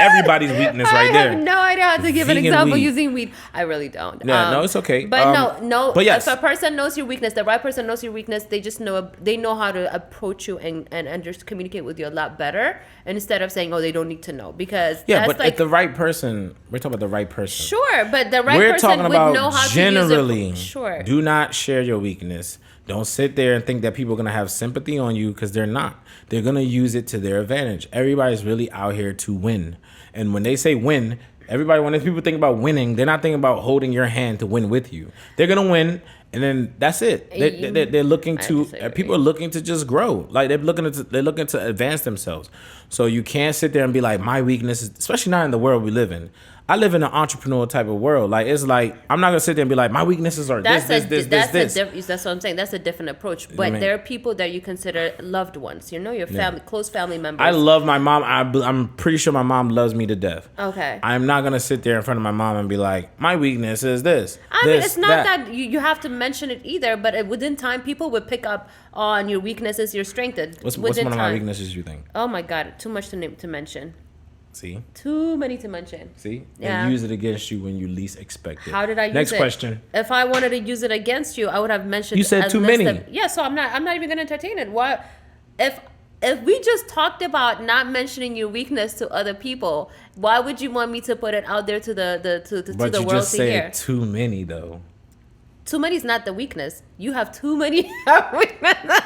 everybody's weakness right there. I have no idea how to give an Vegan example weed. using weed. I really don't. Yeah, no, it's okay. But no. But yes. If a person knows your weakness, the right person knows your weakness, they just know how to approach you and just communicate with you a lot better instead of saying, oh, they don't need to know. Because but if the right person, we're talking about the right person. Sure, but the right We're person talking would about know how generally, to use it. Sure. Do not share your weakness. Don't sit there and think that people are going to have sympathy on you, because they're not. They're going to use it to their advantage. Everybody's really out here to win. And when they say win, when people think about winning, they're not thinking about holding your hand to win with you. They're going to win, and then that's it. They're looking to, people are looking to just grow. Like they're looking to advance themselves. So you can't sit there and be like, my weakness is, especially not in the world we live in. I live in an entrepreneur type of world. Like, it's like, I'm not gonna sit there and be like, my weaknesses are this. That's what I'm saying. That's a different approach. But there are people that you consider loved ones. Your family, close family members. I love my mom. I'm pretty sure my mom loves me to death. Okay. I'm not gonna sit there in front of my mom and be like, my weakness is this. I mean, it's not that you have to mention it either. But within time, people would pick up on your weaknesses, your strengths. What's one of my weaknesses you think? Oh my God, too much to mention. See? Too many to mention. See? Yeah. And use it against you when you least expect it. How did I use it? Next question. If I wanted to use it against you, I would have mentioned. You said too many. So I'm not even going to entertain it. Why? If we just talked about not mentioning your weakness to other people, why would you want me to put it out there to the world to hear? But you just said too many though. Too many is not the weakness. You have too many weaknesses.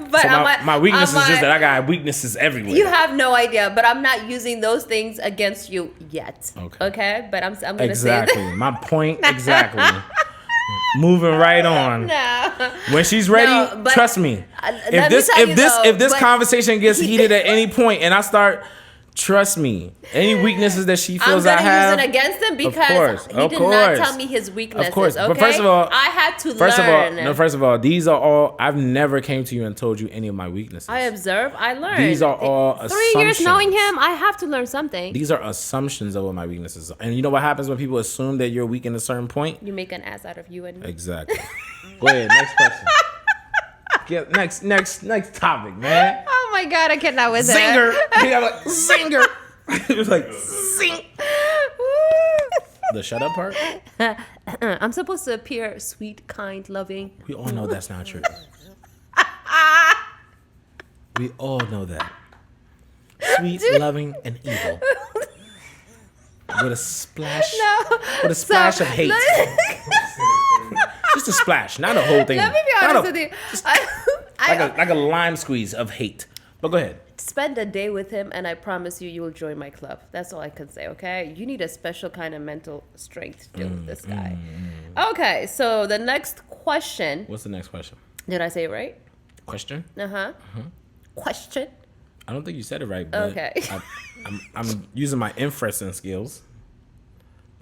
But so my weakness is just that I got weaknesses everywhere. You have no idea, but I'm not using those things against you yet. Okay? But I'm going to say that. My point exactly. Moving right on. No. When she's ready, trust me. If this conversation gets heated at any point and I start, trust me, any weaknesses that she feels I have, I'm gonna use it against him because he did not tell me his weaknesses. Of course, okay? But first of all, I had to learn. First of all, these are all. I've never came to you and told you any of my weaknesses. I observe. I learned. These are all 3 years knowing him. I have to learn something. These are assumptions of what my weaknesses are. And you know what happens when people assume that you're weak in a certain point? You make an ass out of you and me. Exactly. Go ahead. Next question. Next topic, man. Oh my God, I cannot with Zinger. Like, zinger. It was like zing. The shut up part. I'm supposed to appear sweet, kind, loving. We all know that's not true. We all know that. Sweet, loving, and evil. With a splash. With a splash of hate. Just a splash, not a whole thing. Let me be honest with you. Like a lime squeeze of hate. But go ahead. Spend a day with him, and I promise you will join my club. That's all I can say, okay? You need a special kind of mental strength to deal with this guy. Okay, so the next question. What's the next question? Did I say it right? Question? Question? I don't think you said it right, but okay. I'm using my inferencing skills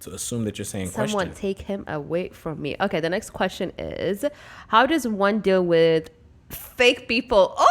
to assume that you're saying question. Someone take him away from me. Okay, the next question is, how does one deal with fake people? Oh!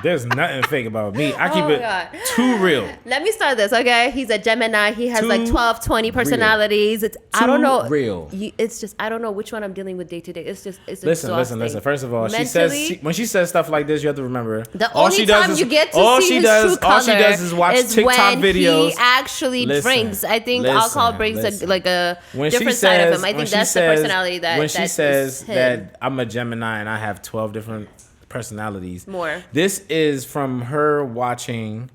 There's nothing fake about me. I keep it too real. Let me start this, okay? He's a Gemini. He has like 12, 20 personalities. I don't know. Real. It's just, I don't know which one I'm dealing with day to day. It's Listen. First of all, when she says stuff like this, you have to remember. The only time you get to see his true color all she does is watch TikTok videos. He actually drinks. I think alcohol brings a different side of him. I think that's the personality that. When she says that I'm a Gemini and I have 12 different personalities. More. This is from her watching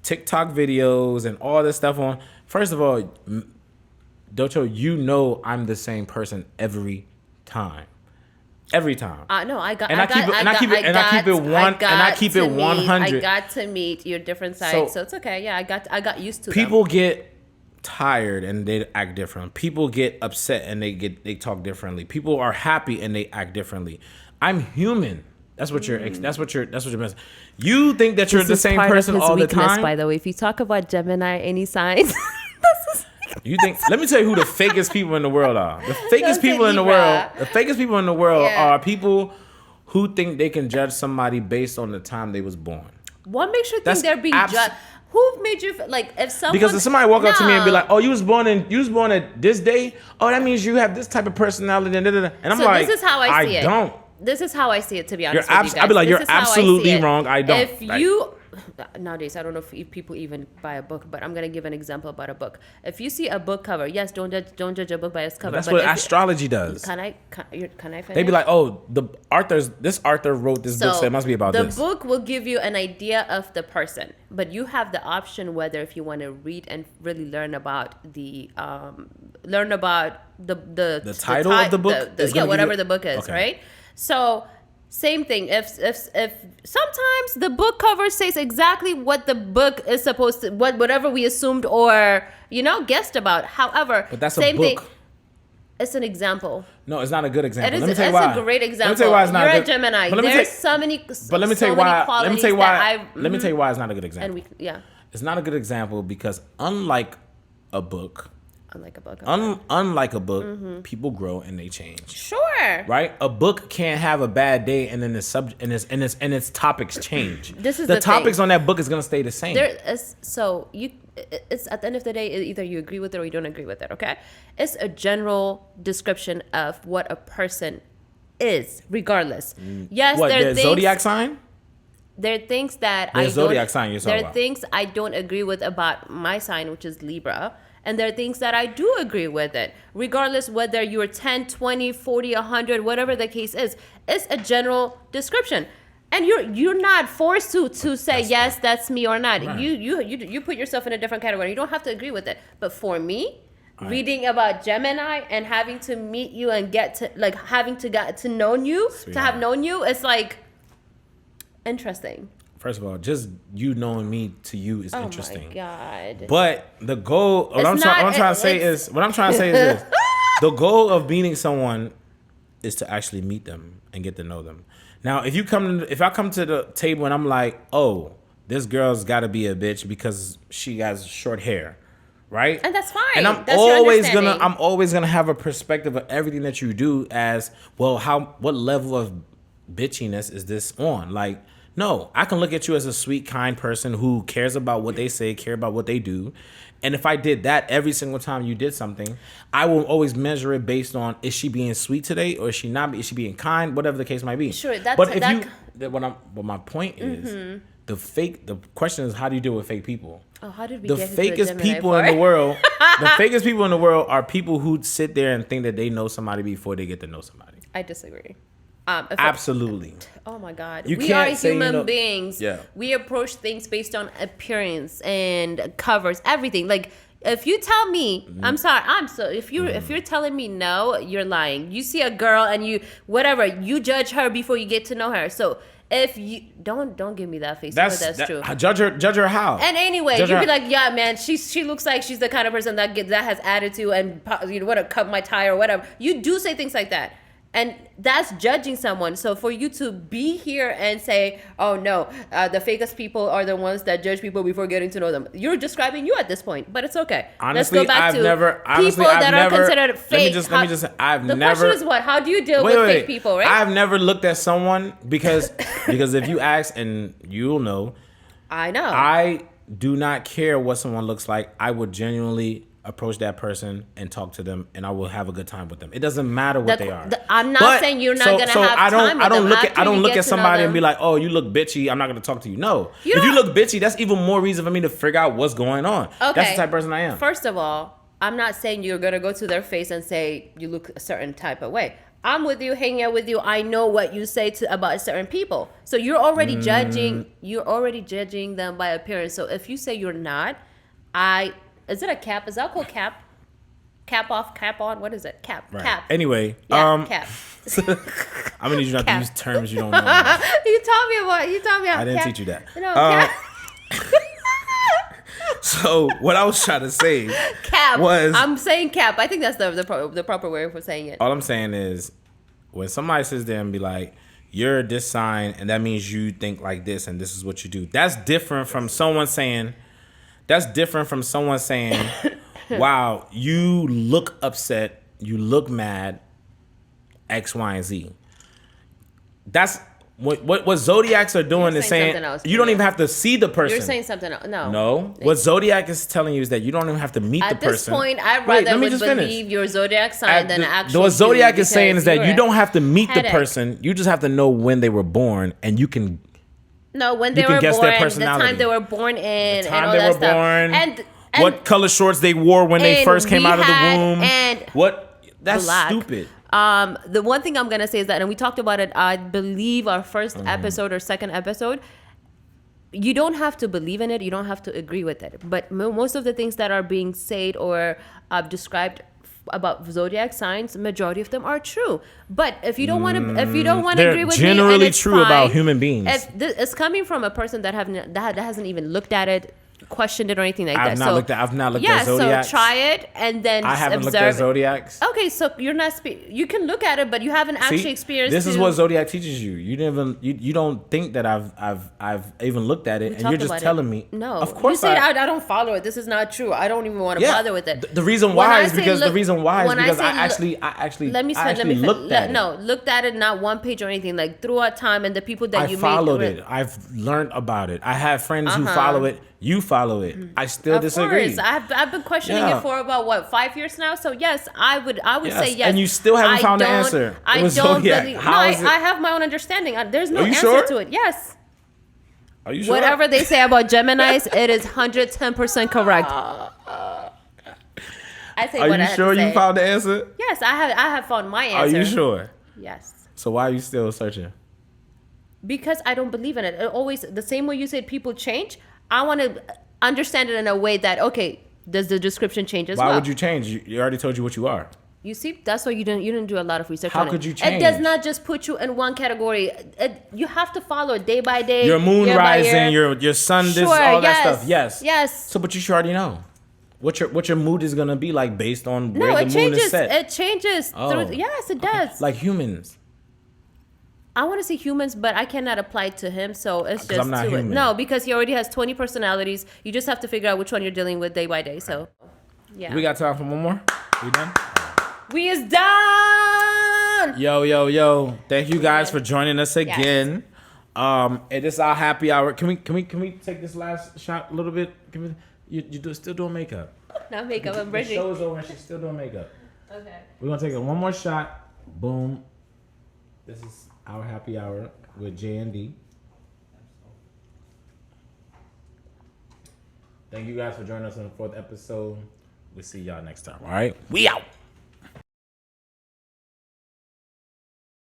TikTok videos and all this stuff on. First of all, Docho, you know I'm the same person every time. Every time. No, I keep it 100. I got to meet your different sides, so it's okay. Yeah, I got used to people get tired and they act different. People get upset and they talk differently. People are happy and they act differently. I'm human. That's what you're missing. You think that you're the same person all the time. By the way, if you talk about Gemini, any signs, You think? Let me tell you who the fakest people in the world are. The fakest Don't say people in the Libra. world. The fakest people in the world Yeah. are people who think they can judge somebody based on the time they was born. What makes you think That's they're being judged? Who made you like if someone? Because if somebody walk up to me and be No. like, "Oh, you was born at this day. Oh, that means you have this type of personality." And I'm So like, this is how I see it. don't. This is how I see it, to be honest You're with you guys. I'd be like, This you're is how I see absolutely it. wrong. I don't. If Like- you nowadays, I don't know if people even buy a book, but I'm gonna give an example about a book. If you see a book cover, yes, don't judge a book by its cover. That's but what if- astrology does. Can I finish? They be like, "Oh, this Arthur wrote this book, so it must be about this." The book will give you an idea of the person, but you have the option whether if you want to read and really learn about the title of the book is gonna give whatever you- the book is, Okay. right? So same thing. If sometimes the book cover says exactly what the book is supposed to, whatever we assumed or guessed about. However, But that's a same thing. book. It's an example. No, it's not a good example. It is. Let me tell you It's why. a great example. Let me tell you why it's not You're a a good. Gemini. But let me There's tell- so many. But let me tell you so many why. Let me qualities tell you why. that Let me tell you why it's not a good example. And It's not a good example because unlike a book, unlike a book. unlike a book, people grow and they change. Sure. Right? A book can't have a bad day and then the subject and its topics change. This is the the topics thing. on that book is gonna stay the same. There is it's at the end of the day, either you agree with it or you don't agree with it. Okay, it's a general description of what a person is, regardless. Yes, what, there are their things. zodiac sign? There are things that Their I zodiac don't. sign you're talking There are about. things I don't agree with about my sign, which is Libra. And there are things that I do agree with it. Regardless whether you're 10, 20, 40, 100, whatever the case is. It's a general description. And you're not forced to say yes, that's me or not. Right. You put yourself in a different category. You don't have to agree with it. But for me, reading about Gemini and having to meet you and having to get to know you, to have known you, it's like interesting. First of all, just you knowing me to you is interesting. Oh my God. But the goal, what I'm trying to say is this: the goal of meeting someone is to actually meet them and get to know them. Now, if I come to the table and I'm like, oh, this girl's got to be a bitch because she has short hair, right? And that's fine. And I'm That's your always understanding. gonna have a perspective of everything that you do as well. What level of bitchiness is this on? Like, no, I can look at you as a sweet, kind person who cares about what they say, care about what they do. And if I did that every single time you did something, I will always measure it based on, is she being sweet today or is she not? Is she being kind? Whatever the case might be. Sure, what my point is, the question is, how do you deal with fake people? Oh, how did we The get into the fakest Gemini people in part? the world, the fakest people in the world are people who sit there and think that they know somebody before they get to know somebody. I disagree. Absolutely. Oh my God. You We can't are say, human beings. Yeah. We approach things based on appearance and covers, everything. Like, if you tell me, I'm sorry, if you're telling me no, you're lying. You see a girl and you judge her before you get to know her. So if you don't give me that face, that's true. Judge her how? And anyway, Judge you'd her- be like, yeah, man, she looks like she's the kind of person that has attitude and want to cut my tie or whatever. You do say things like that. And that's judging someone. So for you to be here and say, oh, no, the fakest people are the ones that judge people before getting to know them. You're describing you at this point, but it's okay. Honestly, Let's go back to people that are considered fake. Let me just say, the question is what? How do you deal with fake people, right? I've never looked at someone because if you ask, and you'll know, I know. I do not care what someone looks like. I would genuinely approach that person and talk to them, and I will have a good time with them. It doesn't matter what they are. I'm not saying you're not gonna have time with them. I don't look at somebody and be like, like, "Oh, you look bitchy. I'm not gonna talk to you." No, if you look bitchy, that's even more reason for me to figure out what's going on. okay. That's the type of person I am. First of all, I'm not saying you're gonna go to their face and say you look a certain type of way. I'm with you, hanging out with you. I know what you say about certain people. So you're already judging. You're already judging them by appearance. So if you say you're not, is it a cap? Is that called cap? Cap off, cap on. What is it? Cap. Right. Cap. Anyway, Yeah, cap. I'm gonna need you not to Cap. use terms you don't know. You taught me how I didn't cap. teach you that. No, cap. So what I was trying to say Cap. was, I'm saying cap. I think that's the proper word for saying it. all I'm saying is, when somebody sits there and be like, "You're this sign, and that means you think like this, and this is what you do." That's different from someone saying, wow, you look upset, you look mad, X, Y, and Z. That's what zodiacs are doing. You're Is saying saying something else, you don't yeah. even have to see the person. You're saying something else. No. No, what zodiac is telling you is that you don't even have to meet the At this person. point, I'd Wait, rather let me would just believe finish. your zodiac sign than actually. What zodiac you, is saying is because that you're you don't have to meet the headache. person. You just have to know when they were born, and you can. No, when they You can were guess born, their the personality. time they were born in, and Time all they that were stuff. born, And what color shorts they wore when they and first came we out of the had- womb. and What? That's black. stupid. The one thing I'm gonna say is that, and we talked about it, I believe our first Mm-hmm. episode or second episode. You don't have to believe in it. You don't have to agree with it. But most of the things that are being said or described about zodiac signs, majority of them are true. But if you don't want to, They're agree with me, generally and it's true about fine. human beings. If it's coming from a person that hasn't even looked at it, questioned it, or anything like I've that. not looked yeah, at zodiacs. so try it and then I haven't observe looked at it. zodiacs. Okay, so you're not. You can look at it, but you haven't actually See, experienced. this is what zodiac teaches you. You didn't even you don't think that I've even looked at it, and you're just telling me. No, of course you said I don't follow it. This is not true. I don't even want to bother with it. The reason When why I is say because look- the reason why is when I because say I look- actually Let me looked at it. No, looked at it, not one page or anything. Like throughout time and the people that I you followed made. it. I've learned about it. I have friends who follow it. You follow it. I still Of disagree. course, I've been questioning Yeah. it for about 5 years now. So yes, I would say yes. And you still haven't found the don't- answer. I It was don't Zodiac. believe. How No, is it? I have my own understanding. There's no Are you answer sure? to it. Yes. Are you sure? Whatever they say about Geminis, it is 110% correct. I say Are what I you have sure to you say. found the answer? Yes, I have found my Are answer. you sure? Yes. So why are you still searching? Because I don't believe in it. It always the same way you said people change. I want to understand it in a way that okay, does the description change as well? Why would you change? You already told you what you are. You see, that's why you didn't do a lot of research. How on could it. you It does change? not just put you in one category. You have to follow it day by day. Your moon year by rising, year. your sun, this, Sure, all that yes, stuff. Yes. yes. So, but you should already know what your mood is gonna be like based on No, where it the moon is changes. set. It changes. Oh. Through, yes, it does. Like humans. I want to see humans, but I cannot apply it to him, so it's 'Cause just I'm not to it. human. No, because he already has 20 personalities. You just have to figure out which one you're dealing with day by day. So, yeah. We got time for one more. We done? We is done. Yo. Thank you guys for joining us again. It is our happy hour. Can we take this last shot a little bit? Still doing makeup. Not makeup. I'm The bridging. show is over and she's still doing makeup. Okay. We're gonna take it one more shot. Boom. This is our happy hour with J and D. Thank you guys for joining us on the 4th episode. We'll see y'all next time. All right. We out.